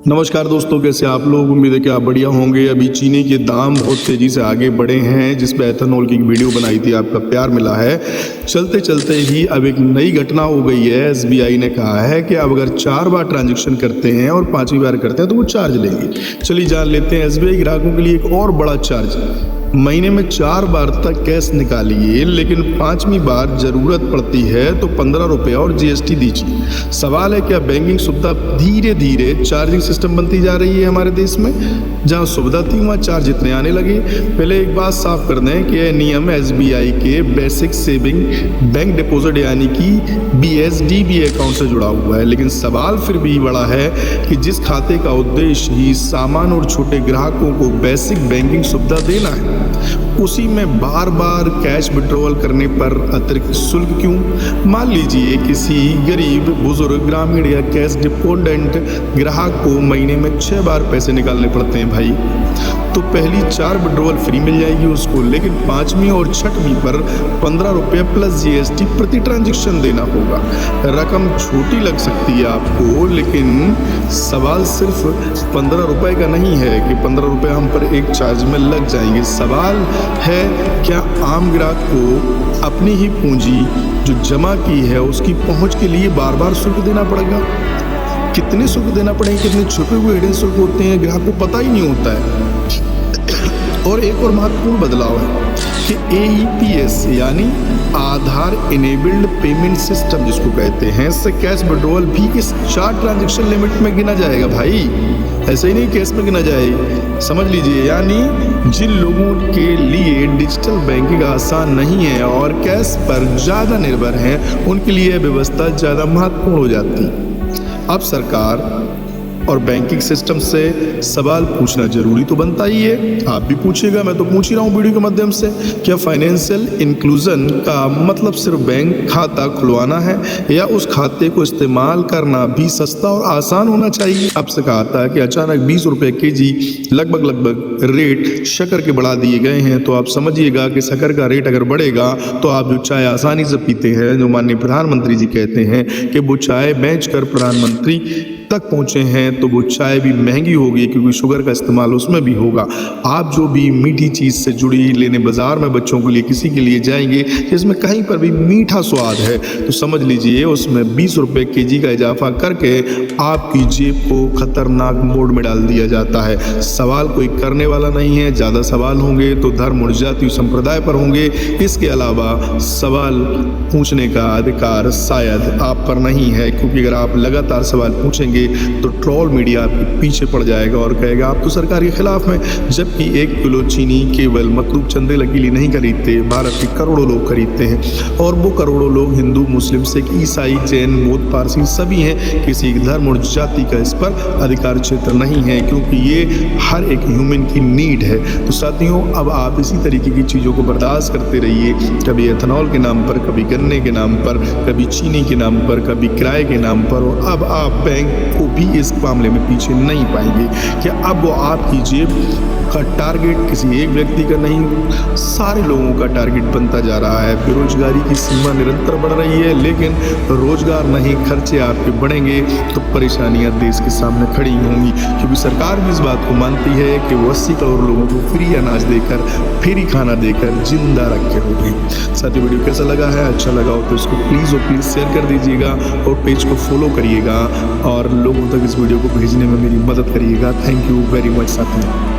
नमस्कार दोस्तों, कैसे आप लोग। उम्मीद है कि आप बढ़िया होंगे। अभी चीनी के दाम बहुत तेज़ी से आगे बढ़े हैं, जिस पे एथेनॉल की एक वीडियो बनाई थी, आपका प्यार मिला है। चलते चलते ही अब एक नई घटना हो गई है। एसबीआई ने कहा है कि अब अगर 4 बार ट्रांजैक्शन करते हैं और 5वीं बार करते हैं तो वो चार्ज लेंगे। चलिए जान लेते हैं। एसबीआई ग्राहकों के लिए एक और बड़ा चार्ज, महीने में 4 बार तक कैश निकालिए, लेकिन 5वीं बार जरूरत पड़ती है तो 15 रुपये और जीएसटी दीजिए। सवाल है, क्या बैंकिंग सुविधा धीरे धीरे चार्जिंग सिस्टम बनती जा रही है हमारे देश में? जहां सुविधा थी वहां चार्ज इतने आने लगे। पहले एक बात साफ कर दें कि यह नियम एसबीआई के बेसिक सेविंग बैंक डिपॉजिट यानी कि बीएसडीबी अकाउंट से जुड़ा हुआ है। लेकिन सवाल फिर भी बड़ा है कि जिस खाते का उद्देश्य ही सामान्य और छोटे ग्राहकों को बेसिक बैंकिंग सुविधा देना है, उसी में बार बार कैश विड्रॉल करने पर अतिरिक्त शुल्क क्यों? मान लीजिए किसी गरीब बुजुर्ग ग्रामीण या कैश डिपेंडेंट ग्राहक को महीने में 6 बार पैसे निकालने पड़ते हैं भाई, तो पहली 4 विड्रॉल फ्री मिल जाएगी उसको, लेकिन 5वीं और 6वीं पर 15 रुपये प्लस जीएसटी प्रति ट्रांजैक्शन देना होगा। रकम छोटी लग सकती है आपको, लेकिन सवाल सिर्फ 15 रुपये का नहीं है कि 15 रुपये हम पर एक चार्ज में लग जाएंगे। सवाल है, क्या आम ग्राहक को अपनी ही पूंजी जो जमा की है उसकी पहुंच के लिए बार बार शुल्क देना पड़ेगा? कितने शुल्क देना पड़ेंगे? कितने छुपे हुए हिडन शुल्क होते हैं, ग्राहक को पता ही नहीं होता है। और एक और महत्वपूर्ण बदलाव है कि AEPS यानी आधार इनेबल्ड पेमेंट सिस्टम जिसको कहते हैं, इससे कैश विड्रॉल भी इस 4 ट्रांजैक्शन लिमिट में गिना जाएगा भाई। ऐसे ही नहीं कैश में गिना जाएगा, समझ लीजिए। यानी जिन लोगों के लिए डिजिटल बैंकिंग आसान नहीं है और कैश पर ज़्यादा निर्भर हैं, उनके लिए यह व्यवस्था ज़्यादा महत्वपूर्ण हो जाती। अब सरकार और बैंकिंग सिस्टम से सवाल पूछना जरूरी तो बनता ही है। आप भी पूछिएगा, मैं तो पूछ ही रहा हूँ वीडियो के माध्यम से। क्या फाइनेंशियल इंक्लूजन का मतलब सिर्फ बैंक खाता खुलवाना है, या उस खाते को इस्तेमाल करना भी सस्ता और आसान होना चाहिए? अब से कहा था कि अचानक 20 रुपये केजी लगभग रेट शक्कर के बढ़ा दिए गए हैं, तो आप समझिएगा कि शक्कर का रेट अगर बढ़ेगा तो आप जो चाय आसानी से पीते हैं, जो माननीय प्रधानमंत्री जी कहते हैं कि वो चाय बेच कर प्रधानमंत्री तक पहुँचे हैं, तो वो चाय भी महंगी होगी क्योंकि शुगर का इस्तेमाल उसमें भी होगा। आप जो भी मीठी चीज़ से जुड़ी लेने बाजार में बच्चों के लिए किसी के लिए जाएंगे जिसमें कहीं पर भी मीठा स्वाद है, तो समझ लीजिए उसमें 20 रुपये केजी का इजाफा करके आपकी जेब को खतरनाक मोड में डाल दिया जाता है। सवाल कोई करने वाला नहीं है। ज़्यादा सवाल होंगे तो धर्म और जाति संप्रदाय पर होंगे। इसके अलावा सवाल पूछने का अधिकार शायद आप पर नहीं है, क्योंकि अगर आप लगातार सवाल पूछेंगे तो ट्रोल मीडिया आपके पीछे पड़ जाएगा और कहेगा आप तो सरकार के खिलाफ में। जबकि 1 किलो चीनी केवल मतलूब चंदे के लिए नहीं खरीदते, भारत के करोड़ों लोग खरीदते हैं, और वो करोड़ों लोग हिंदू, मुस्लिम, सिख, ईसाई, जैन, बौद्ध, पारसी सभी हैं। किसी धर्म और जाति का इस पर अधिकार क्षेत्र नहीं है, क्योंकि ये हर एक ह्यूमन की नीड है। तो साथियों, अब आप इसी तरीके की चीज़ों को बर्दाश्त करते रहिए, कभी एथेनॉल के नाम पर, कभी गन्ने के नाम पर, कभी चीनी के नाम पर, कभी किराए के नाम पर, और अब आप बैंक को भी इस मामले में पीछे नहीं पाएंगे। क्या अब वो आपकी जेब का टारगेट किसी एक व्यक्ति का नहीं, सारे लोगों का टारगेट बनता जा रहा है। बेरोजगारी की सीमा निरंतर बढ़ रही है, लेकिन रोजगार नहीं, खर्चे आपके बढ़ेंगे तो परेशानियां देश के सामने खड़ी होंगी, क्योंकि सरकार भी इस बात को मानती है कि वो 80 करोड़ लोगों को फ्री अनाज देकर, फ्री खाना देकर जिंदा रखे होगी। साथियों, वीडियो कैसा लगा है? अच्छा लगा हो तो इसको प्लीज़ और प्लीज़ शेयर कर दीजिएगा और पेज को फॉलो करिएगा और लोगों तक इस वीडियो को भेजने में मेरी मदद करिएगा। थैंक यू वेरी मच साथियों।